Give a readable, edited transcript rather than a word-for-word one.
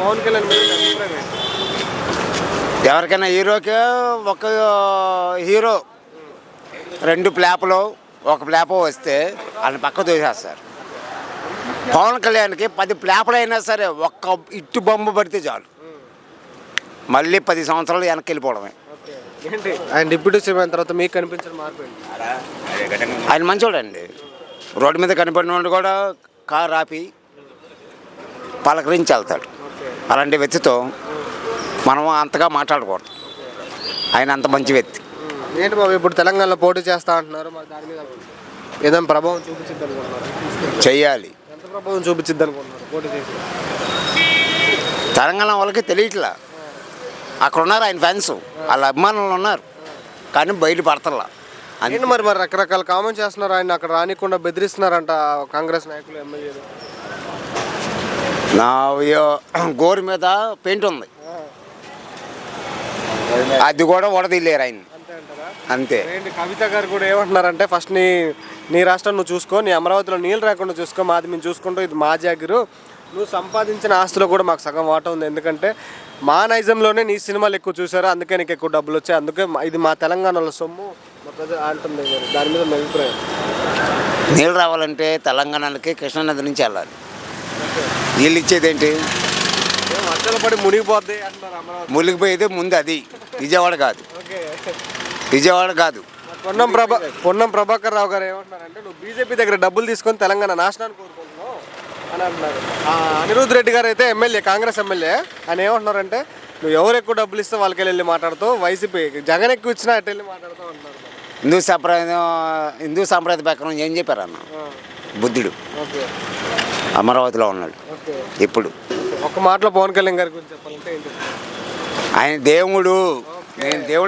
పవన్ కళ్యాణ్ మీద మీ అభిప్రాయం ఏంటి? ఎవరికైనా హీరోకి ఒక హీరో 2 ప్లాపులు 1 ప్లాపు వస్తే వాళ్ళని పక్క దూసేస్తారు. పవన్ కళ్యాణ్కి 10 ప్లాపులు అయినా సరే ఒక్క ఇట్టు బొమ్మ పడితే చాలు, మళ్ళీ 10 సంవత్సరాలు వెనక్కి వెళ్ళిపోవడమే. ఏంటి ఆయన డిప్యూటీ సీఎం అయిన తర్వాత మీకు కనిపించిన మార్పు ఏంటి? ఆయన మంచోడండి. రోడ్డు మీద కనిపడిన కూడా కారు ఆపి పలకరించి వెళ్తాడు. అలాంటి వ్యక్తితో మనం అంతగా మాట్లాడకూడదు. ఆయన అంత మంచి వ్యక్తి. ఏంటి బాబు ఇప్పుడు తెలంగాణలో పోటీ చేస్తా అంటున్నారు, మరి దాని మీద ఏదైనా ప్రభావం చూపించిద్ది అనుకుంటున్నారు? చెయ్యాలి. ఎంత ప్రభావం చూపించిద్ది అనుకుంటున్నారు పోటీ చేసి? తెలంగాణ వాళ్ళకి తెలియట్లా. అక్కడ ఉన్నారు ఆయన ఫ్యాన్స్, వాళ్ళ అభిమానులు ఉన్నారు, కానీ బయట పడతల్లా. ఏంటి మరి రకరకాల కామెంట్ చేస్తున్నారు, ఆయన అక్కడ రానికుండా బెదిరిస్తున్నారంట కాంగ్రెస్ నాయకులు, ఎమ్మెల్యేలు. నా గోరు మీద పెయింట్ ఉంది, అది కూడా వడదిల్లేరు ఆయన. అంతే. ఏంటి కవిత గారు కూడా ఏమంటున్నారంటే, ఫస్ట్ నీ రాష్ట్రం నువ్వు చూసుకో, నీ అమరావతిలో నీళ్ళు రాకుండా చూసుకో, మాది మేము చూసుకుంటూ, ఇది మా జాగిరు, నువ్వు సంపాదించిన ఆస్తిలో కూడా మాకు సగం వాటా ఉంది, ఎందుకంటే మా నైజంలోనే నీ సినిమాలు ఎక్కువ చూసారు, అందుకే నీకు ఎక్కువ డబ్బులు వచ్చాయి, అందుకే ఇది మా తెలంగాణలో సొమ్ము మా ప్రజలు అంటుంది. దాని మీద మీ అభిప్రాయం? నీళ్ళు రావాలంటే తెలంగాణకి కృష్ణానది నుంచి వెళ్ళాలి. నీళ్ళు ఇచ్చేదేంటి? వర్షాలు పడి మునిగిపోద్ది అంటున్నారు అమరావతి. మునిగిపోయేది ముందు అది, విజయవాడ కాదు. విజయవాడ కాదు. పొన్నం ప్రభాకర్ రావు గారు ఏమంటున్నారంటే, నువ్వు బీజేపీ దగ్గర డబ్బులు తీసుకొని తెలంగాణ నాశనాన్ని కోరుకుంటున్నావు అని అంటున్నారు. అనిరుద్ రెడ్డి గారు అయితే ఎమ్మెల్యే, కాంగ్రెస్ ఎమ్మెల్యే, ఆయన ఏమంటున్నారంటే, నువ్వు ఎవరు ఎక్కువ డబ్బులు ఇస్తే వాళ్ళకి వెళ్ళి మాట్లాడుతావు, వైసీపీ జగన్ ఎక్కువ ఇచ్చినా అటు వెళ్ళి మాట్లాడుతావు అంటున్నారు. హిందూ సాంప్రదాయ ప్రకారం ఏం చెప్పారు అన్న? బుద్ధుడు అమరావతిలో ఉన్నాడు ఇప్పుడు. ఒక మాటలో పవన్ కళ్యాణ్ గారి గురించి చెప్పాలంటే ఏంటి? ఆయన దేవుడు. నేను దేవుడు